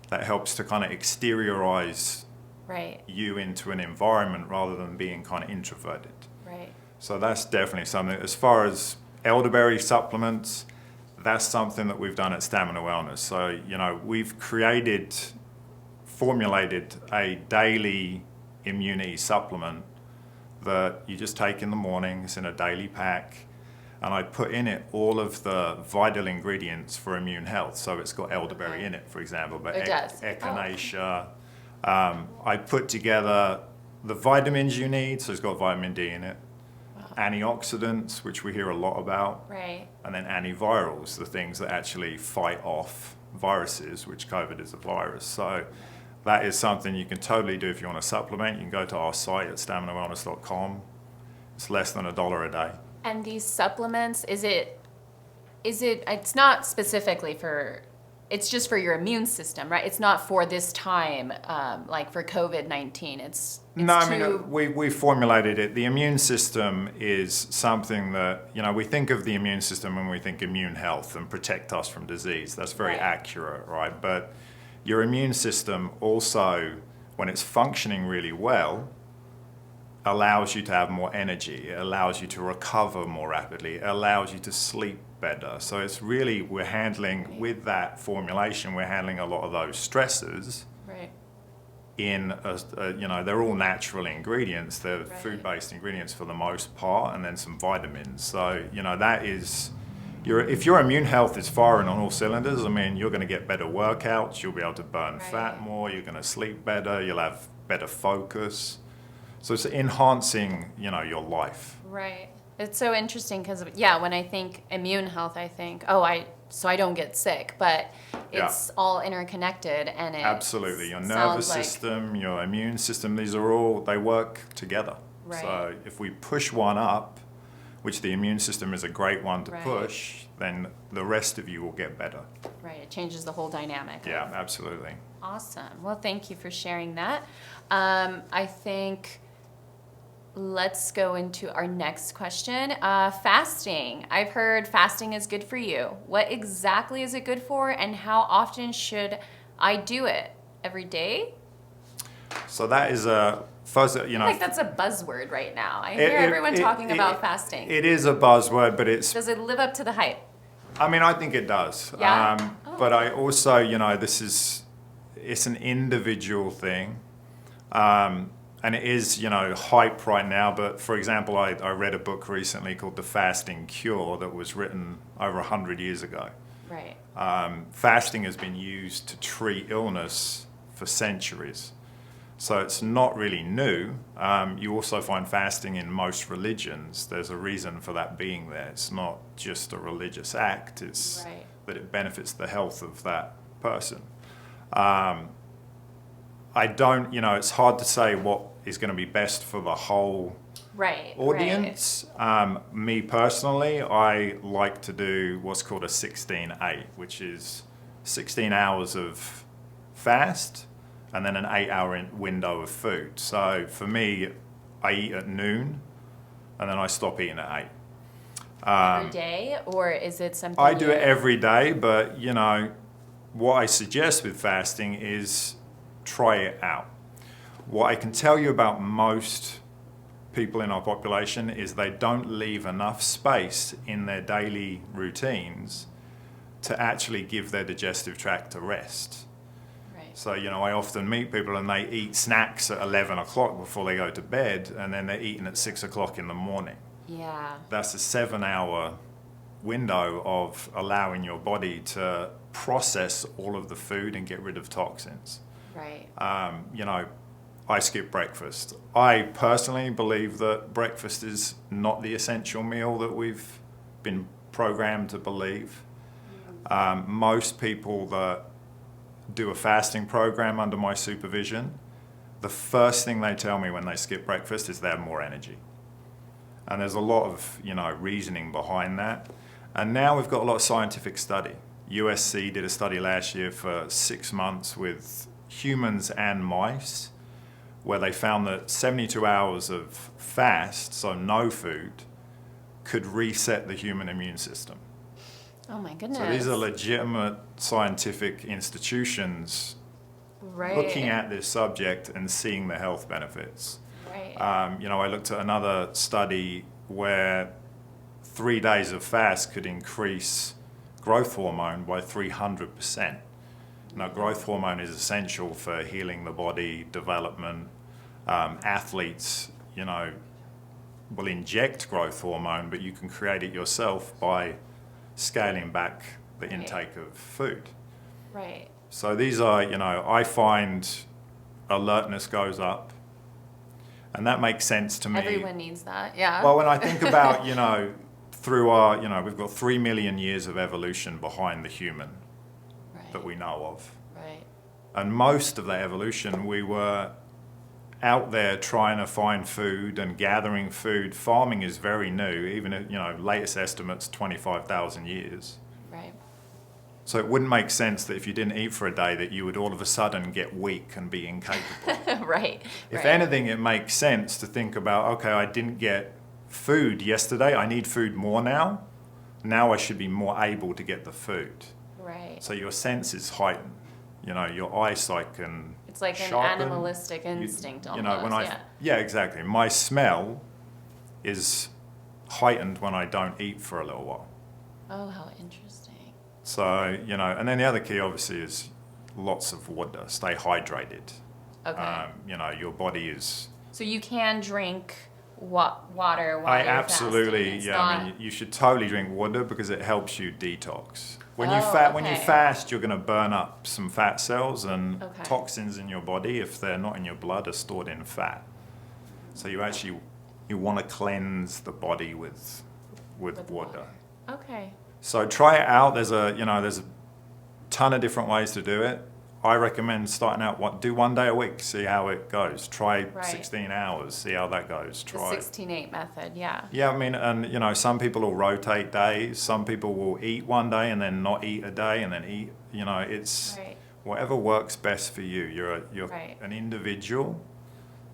that helps to kind of exteriorize Right. you into an environment rather than being kind of introverted. Right. So that's definitely something. As far as elderberry supplements, that's something that we've done at Stamina Wellness. So, we've formulated a daily immunity supplement that you just take in the morning. It's in a daily pack. And I put in it all of the vital ingredients for immune health. So it's got elderberry in it, for example, but It does. echinacea. I put together the vitamins you need. So it's got vitamin D in it. Antioxidants, which we hear a lot about. Right. And then antivirals, the things that actually fight off viruses, which COVID is a virus. So that is something you can totally do if you want to supplement. You can go to our site at staminawellness.com. It's less than $1 a day. And these supplements, it's not specifically for, it's just for your immune system, right? It's not for this time, like for COVID-19. It's No, I to- mean, we formulated it. The immune system is something that, we think of the immune system when we think immune health and protect us from disease. That's very Right. accurate, right? But your immune system also, when it's functioning really well, allows you to have more energy. It allows you to recover more rapidly. It allows you to sleep better. So it's really, we're handling, with that formulation, we're handling a lot of those stresses Right. in, they're all natural ingredients. They're Right. food-based ingredients for the most part, and then some vitamins. So, that is, if your immune health is firing on all cylinders, I mean, you're going to get better workouts, you'll be able to burn Right. fat more, you're going to sleep better, you'll have better focus. So it's enhancing, your life. Right. It's so interesting because, when I think immune health, I think, so I don't get sick, but it's all interconnected and it Absolutely. Your nervous system, your immune system, they work together. Right. So if we push one up, which the immune system is a great one to Right. push, then the rest of you will get better. Right. It changes the whole dynamic. Yeah, absolutely. Awesome. Well, thank you for sharing that. I think let's go into our next question. Fasting. I've heard fasting is good for you. What exactly is it good for, and how often should I do it? Every day? So that is first, I feel like that's a buzzword right now. I hear everyone talking about fasting. It is a buzzword, but it's Does it live up to the hype? I mean, I think it does. Yeah? But I also, it's an individual thing. And it is, hype right now. But for example, I read a book recently called The Fasting Cure that was written over 100 years ago. Right. Fasting has been used to treat illness for centuries. So it's not really new. You also find fasting in most religions. There's a reason for that being there. It's not just a religious act. It's Right. that it benefits the health of that person. It's hard to say what is going to be best for the whole Right. audience. Me personally, I like to do what's called a 16-8, which is 16 hours of fast and then an 8-hour window of food. So for me, I eat at noon and then I stop eating at 8. every day, or is it something I do you- it every day, but you know, what I suggest with fasting is try it out. What I can tell you about most people in our population is they don't leave enough space in their daily routines to actually give their digestive tract a rest. Right. So, you know, I often meet people and they eat snacks at 11 o'clock before they go to bed, and then they're eating at 6 o'clock in the morning. Yeah. That's a 7-hour window of allowing your body to process all of the food and get rid of toxins. Right. You know, I skip breakfast. I personally believe that breakfast is not the essential meal that we've been programmed to believe. Most people that do a fasting program under my supervision, the first thing they tell me when they skip breakfast is they have more energy. And there's a lot of, you know, reasoning behind that. And now we've got a lot of scientific study. USC did a study last year for 6 months with humans and mice, where they found that 72 hours of fast, so no food, could reset the human immune system. Oh my goodness. So these are legitimate scientific institutions right. looking at this subject and seeing the health benefits. Right. You know, I looked at another study where 3 days of fast could increase growth hormone by 300%. Now, growth hormone is essential for healing the body, development. Athletes, you know, will inject growth hormone, but you can create it yourself by scaling back the intake of food. Right. So these are, you know, I find alertness goes up, and that makes sense to me. Everyone needs that. Yeah. Well, when I think about, you know, through our, you know, we've got 3 million years of evolution behind the human right. that we know of. Right. And most of that evolution, we were out there trying to find food and gathering food. Farming is very new, even if, you know, latest estimates 25,000 years. Right. So it wouldn't make sense that if you didn't eat for a day that you would all of a sudden get weak and be incapable. Right. If right. anything, it makes sense to think about, okay, I didn't get food yesterday, I need food more now. Now I should be more able to get the food. Right. So your sense is heightened. You know, your eyesight can It's like an sharpen. animalistic instinct You almost. know, when yeah. yeah, exactly. My smell is heightened when I don't eat for a little while. Oh, how interesting. So, you know, and then the other key obviously is lots of water. Stay hydrated. Okay. You know, your body is. So you can drink water while I you're absolutely, fasting. It's yeah. not- I mean, you should totally drink water because it helps you detox. When you Oh, when you okay. fast, you're going to burn up some fat cells, and Okay. toxins in your body, if they're not in your blood, are stored in fat. So you want to cleanse the body with water. Okay. So try it out. There's a ton of different ways to do it. I recommend starting out do 1 day a week, see how it goes. Try Right. 16 hours, see how that goes. The Try. 16-8 method, yeah. Yeah, I mean, and you know, some people will rotate days. Some people will eat one day and then not eat a day and then eat. You know, it's Right. whatever works best for you. You're Right. an individual,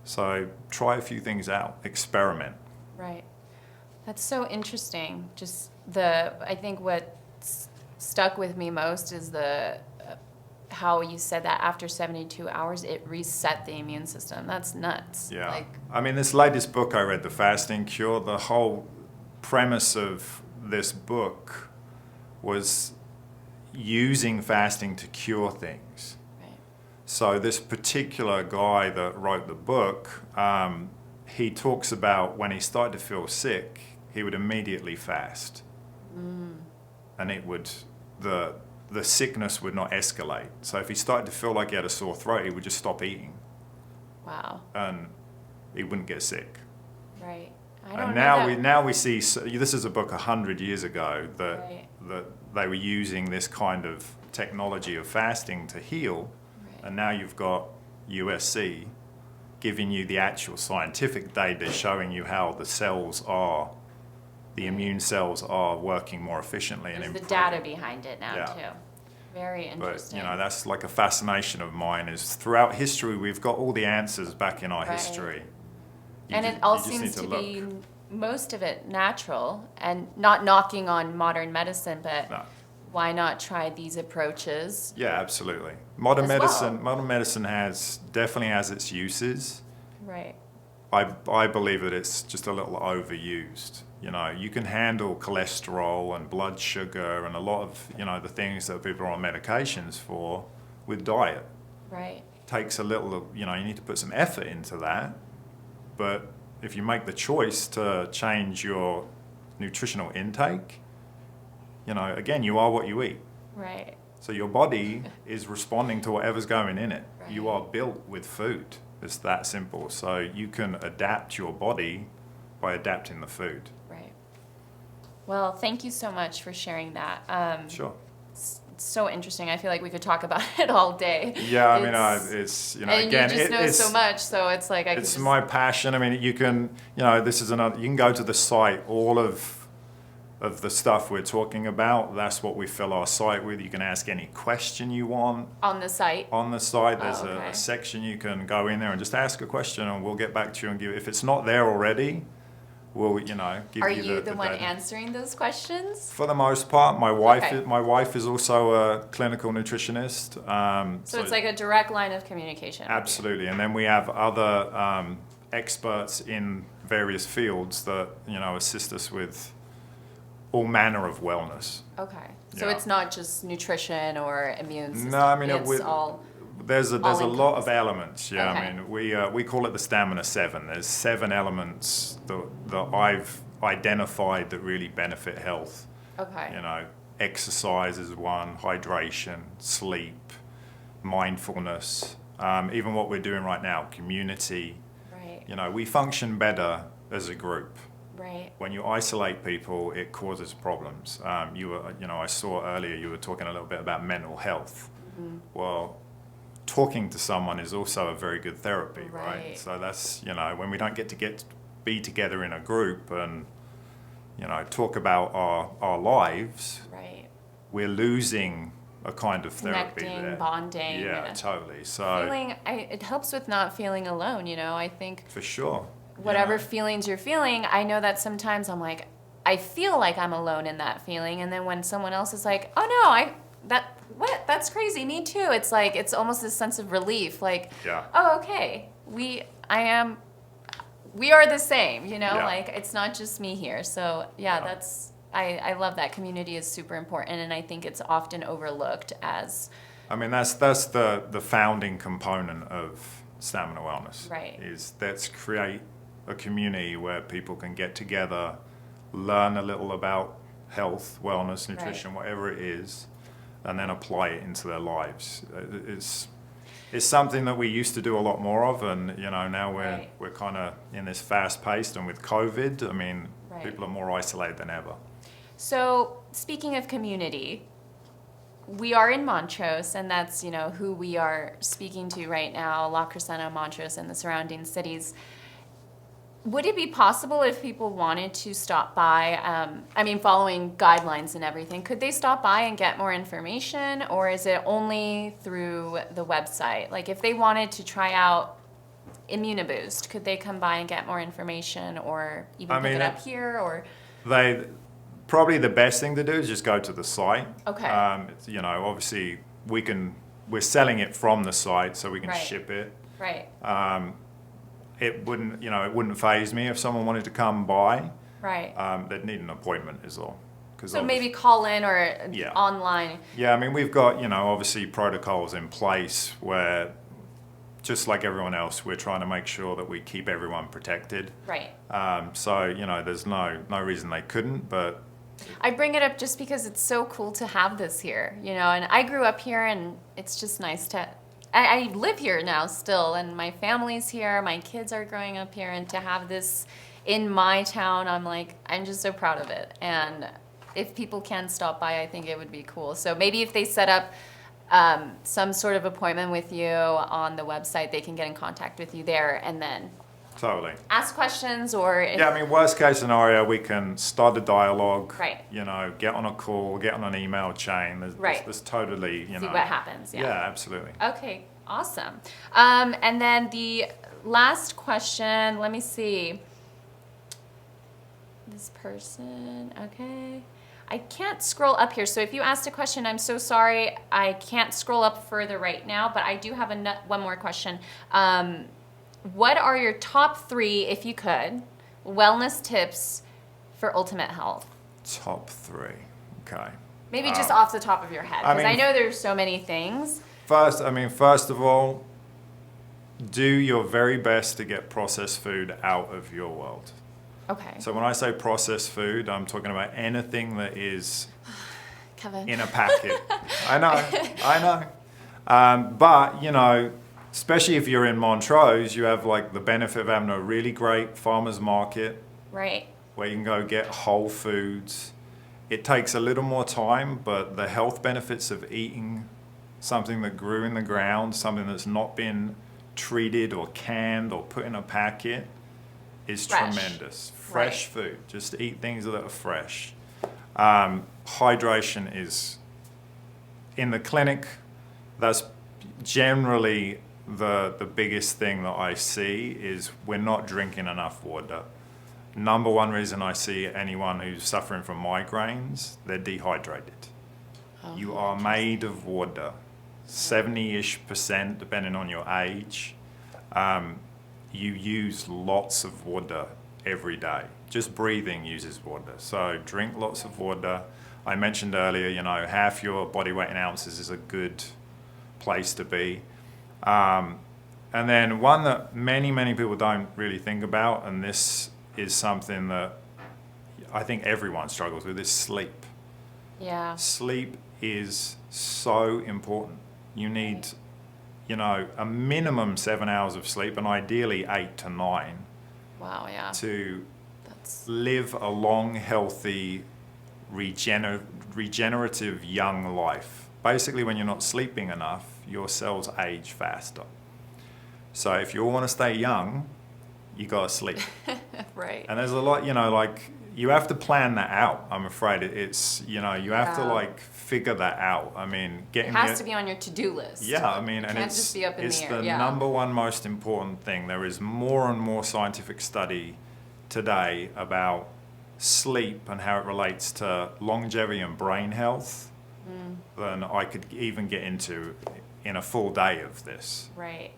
so try a few things out. Experiment. Right. That's so interesting. Just I think what stuck with me most is how you said that after 72 hours, it reset the immune system. That's nuts. Yeah. Like, I mean, this latest book I read, The Fasting Cure, the whole premise of this book was using fasting to cure things. right. So this particular guy that wrote the book, he talks about when he started to feel sick, he would immediately fast. And it would, the sickness would not escalate. So if he started to feel like he had a sore throat, he would just stop eating Wow. and he wouldn't get sick. Right. I And don't now know that. we see, this is a book 100 years ago that Right. they were using this kind of technology of fasting to heal. Right. And now you've got USC giving you the actual scientific data showing you how the immune cells are working more efficiently and There's the improving. data behind it now, Yeah. too. Very But, interesting. you know, that's like a fascination of mine is throughout history, we've got all the answers back in our Right. history. And it all just seems need to look. be most of it natural and not knocking on modern medicine, but No. why not try these approaches? Yeah, absolutely. Modern As well. medicine definitely has its uses. Right. I believe that it's just a little overused. You know, you can handle cholesterol and blood sugar and a lot of, you know, the things that people are on medications for with diet. Right. Takes a little, you know, you need to put some effort into that. But if you make the choice to change your nutritional intake, you know, again, you are what you eat. Right. So your body is responding to whatever's going in it. You Right. are built with food. It's that simple. So you can adapt your body by adapting the food. Right. Well, thank you so much for sharing that. Sure. It's so interesting. I feel like we could talk about it all day. Yeah, I mean, it's, you know, and again, you just know it's so much, so it's like I could it's just, my passion. I mean, you can, you know, this is another, you can go to the site, all of the stuff we're talking about, that's what we fill our site with. You can ask any question you want. on the site. On the site, there's Oh, okay. a section you can go in there and just ask a question, and we'll get back to you and give. If it's not there already, we'll, you know, give Are you you the one data. answering those questions? For the most part, my wife. Okay. My wife is also a clinical nutritionist. So it's like a direct line of communication. Absolutely, and then we have other experts in various fields that, you know, assist us with all manner of wellness. Okay. So Yeah. it's not just nutrition or immune system. No, I mean, it's all. there's a lot of all-encompassing. elements. Yeah, Okay. I mean, we call it the Stamina 7. There's 7 elements that I've identified that really benefit health. Okay. You know, exercise is one, hydration, sleep, mindfulness, even what we're doing right now, community. Right. You know, we function better as a group. Right. When you isolate people, it causes problems. You know, I saw earlier you were talking a little bit about mental health. Mm-hmm. Well, talking to someone is also a very good therapy, right? Right. So that's, you know, when we don't get to be together in a group and, you know, talk about our lives, Right. we're losing a kind of therapy Connecting, there. bonding. Yeah, totally. So It helps with not feeling alone, you know. I think for sure. whatever Yeah. feelings you're feeling, I know that sometimes I'm like, I feel like I'm alone in that feeling, and then when someone else is like, oh no, that's crazy, me too. It's like, it's almost this sense of relief, like, Yeah. oh, okay, we are the same, you know, Yeah. like it's not just me here. So yeah, Yeah. I love that. Community is super important, and I think it's often overlooked as, I mean, that's the founding component of Stamina Wellness. Right. Is let's create a community where people can get together, learn a little about health, wellness, nutrition, whatever it is, and then apply it into their lives. It's something that we used to do a lot more of, and you know, now Right. we're kind of in this fast paced, and with COVID, I mean, Right. people are more isolated than ever. So, speaking of community, we are in Montrose, and that's, you know, who we are speaking to right now, La Crescenta, Montrose, and the surrounding cities. Would it be possible if people wanted to stop by, I mean, following guidelines and everything, could they stop by and get more information, or is it only through the website? Like, if they wanted to try out Immuniboost, could they come by and get more information, or even I pick mean, it up here, or? Probably the best thing to do is just go to the site. Okay. You know, obviously we're selling it from the site, so we can Right. ship it. Right, It wouldn't faze me if someone wanted to come by. right. They'd need an appointment is all. 'Cause So maybe call in or Yeah. online. Yeah, I mean, we've got, you know, obviously protocols in place where, just like everyone else, we're trying to make sure that we keep everyone protected. Right. So, you know, there's no reason they couldn't, but I bring it up just because it's so cool to have this here, you know, and I grew up here and it's just nice to, I live here now still, and my family's here, my kids are growing up here, and to have this in my town, I'm just so proud of it. And if people can stop by, I think it would be cool. So maybe if they set up some sort of appointment with you on the website, they can get in contact with you there and then totally. ask questions, or if, Yeah, I mean, worst case scenario, we can start a dialogue. Right. You know, get on a call, get on an email chain. Right. There's totally, you see know. what happens. Yeah, absolutely. Okay, awesome. And then the last question, let me see. This person, okay. I can't scroll up here, so if you asked a question, I'm so sorry. I can't scroll up further right now, but I do have one more question. What are your top 3, if you could, wellness tips for ultimate health? Top 3, okay. Maybe just off the top of your head, because I know there's so many things. First of all, do your very best to get processed food out of your world. Okay. So when I say processed food, I'm talking about anything that is Kevin. in a packet. I know. But, you know, especially if you're in Montrose, you have like the benefit of having a really great farmer's market Right. where you can go get whole foods. It takes a little more time, but the health benefits of eating something that grew in the ground, something that's not been treated or canned or put in a packet, is Fresh. tremendous. Fresh food. Just eat things that are fresh. Hydration is, in the clinic, that's generally the biggest thing that I see is we're not drinking enough water. Number one reason I see anyone who's suffering from migraines, they're dehydrated. You are made of water. 70-ish%, depending on your age. You use lots of water every day. Just breathing uses water. So drink lots of water. I mentioned earlier, you know, half your body weight in ounces is a good place to be. And then one that many people don't really think about, and this is something that I think everyone struggles with, is sleep. Yeah. Sleep is so important. You need, you know, a minimum 7 hours of sleep and ideally 8 to 9 Wow, yeah. to That's live a long, healthy, regenerative young life. Basically, when you're not sleeping enough, your cells age faster. So if you want to stay young, you got to sleep. right. And there's a lot, you know, like you have to plan that out. I'm afraid it's, you know, you have to Yeah. like figure that out. I mean, It getting has to be on your to-do list. yeah, I mean, and can't it's just be up in it's the air, the yeah. number one most important thing. There is more and more scientific study today about sleep and how it relates to longevity and brain health than I could even get into in a full day of this. Right.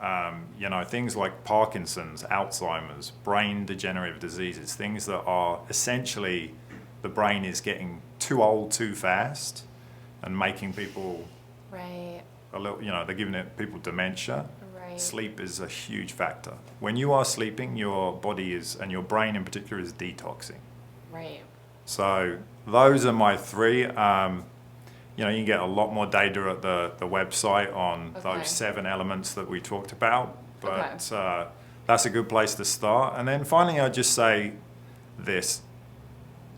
You know, things like Parkinson's, Alzheimer's, brain degenerative diseases, things that are essentially the brain is getting too old too fast and making people Right. a little, you know, they're giving it people dementia. Right. Sleep is a huge factor. When you are sleeping, your body is, and your brain in particular, is detoxing. Right. So those are my 3. You know, you can get a lot more data at the website on Okay. those 7 elements that we talked about. But Okay. that's a good place to start. And then finally, I'd just say this.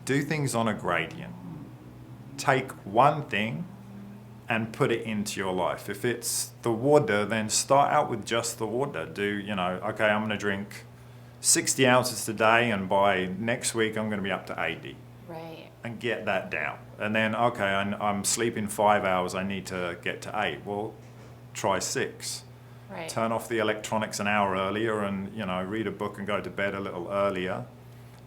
Do things on a gradient. Take one thing and put it into your life. If it's the water, then start out with just the water. Do, you know, okay, I'm going to drink 60 ounces today, and by next week, I'm going to be up to 80. Right. And get that down. And then, okay, I'm sleeping 5 hours, I need to get to 8. Well, try 6. Right. Turn off the electronics an hour earlier and, you know, read a book and go to bed a little earlier.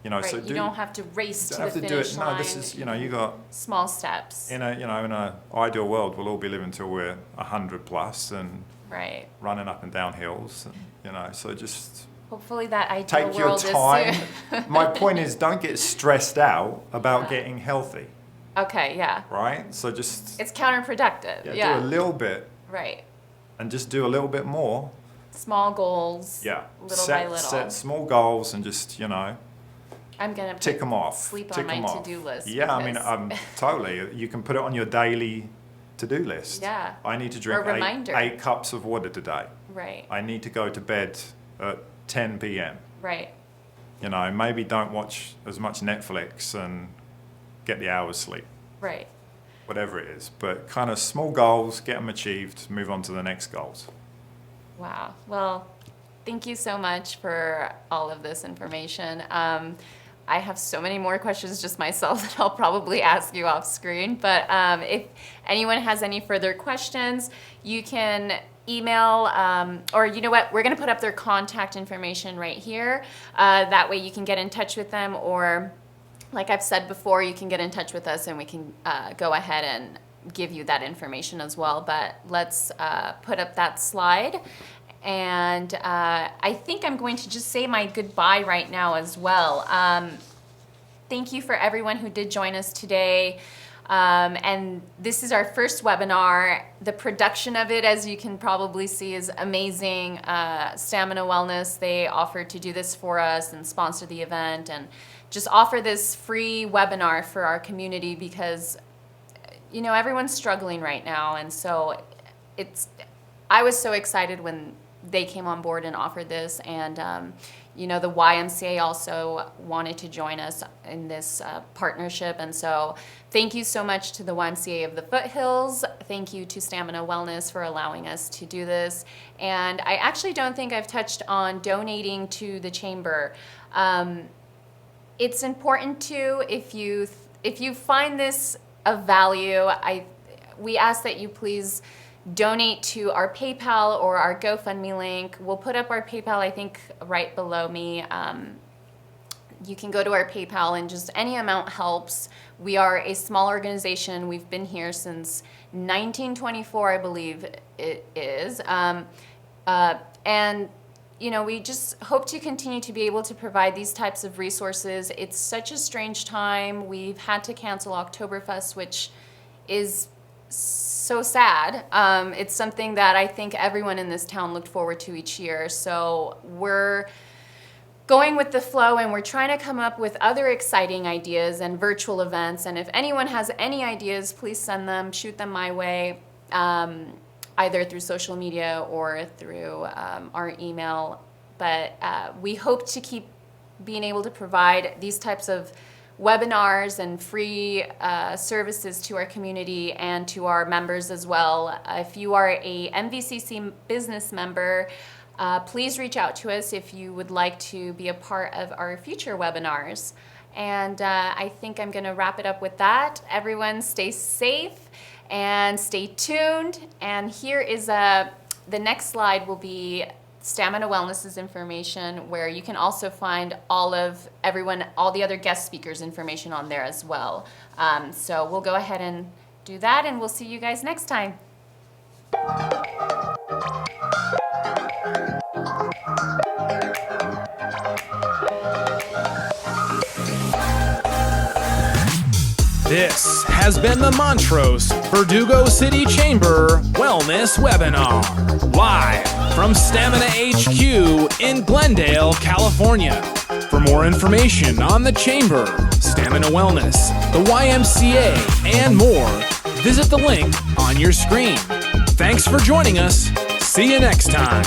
You know, Right. so you don't have to race to have the to do finish it. line. No, this is, you know, you got, small steps. in a ideal world, we'll all be living till we're 100 plus and Right. running up and down hills. And, you know, so just Hopefully that ideal take your world time. is soon. My point is, don't get stressed out about Yeah. getting healthy, Okay, yeah. right? So just It's counterproductive. Yeah. do a little bit Right. and just do a little bit more. Small goals. Yeah. Little by little. Set small goals and just, you know, I'm gonna tick put them off. sleep tick on my 'em off. to-do list. Yeah, I mean, because- totally. You can put it on your daily to-do list. Yeah. I need to drink reminder. 8 cups of water today. Right. I need to go to bed at 10 p.m. Right. You know, maybe don't watch as much Netflix and get the hours sleep, Right. whatever it is. But kind of small goals, get them achieved, move on to the next goals. Wow. Well, thank you so much for all of this information. I have so many more questions just myself that I'll probably ask you off screen. But if anyone has any further questions, you can email, or you know what, we're going to put up their contact information right here. That way you can get in touch with them or like I've said before, you can get in touch with us and we can go ahead and give you that information as well. But let's put up that slide. And I think I'm going to just say my goodbye right now as well. Thank you for everyone who did join us today. And this is our first webinar. The production of it, as you can probably see, is amazing. Stamina Wellness, they offered to do this for us and sponsor the event and just offer this free webinar for our community because, you know, everyone's struggling right now. And so I was so excited when they came on board and offered this, and you know, the YMCA also wanted to join us in this partnership, and so thank you so much to the YMCA of the Foothills. Thank you to Stamina Wellness for allowing us to do this, and I actually don't think I've touched on donating to the chamber. It's important to, if you find this of value, we ask that you please donate to our PayPal or our GoFundMe link. We'll put up our PayPal, I think, right below me. You can go to our PayPal and just any amount helps. We are a small organization. We've been here since 1924, I believe it is. And you know, we just hope to continue to be able to provide these types of resources. It's such a strange time. We've had to cancel Oktoberfest, which is so sad. It's something that I think everyone in this town looked forward to each year. So we're going with the flow and we're trying to come up with other exciting ideas and virtual events. And if anyone has any ideas, please send them, shoot them my way, either through social media or through our email. But we hope to keep being able to provide these types of webinars and free services to our community and to our members as well. If you are a MVCC business member, please reach out to us if you would like to be a part of our future webinars. And I think I'm going to wrap it up with that. Everyone stay safe and stay tuned. And here is the next slide will be Stamina Wellness's information, where you can also find all the other guest speakers' information on there as well. So we'll go ahead and do that, and we'll see you guys next time. This has been the Montrose Verdugo City Chamber Wellness Webinar, live from Stamina HQ in Glendale, California. For more information on the Chamber, Stamina Wellness, the YMCA, and more, visit the link on your screen. Thanks for joining us. See you next time.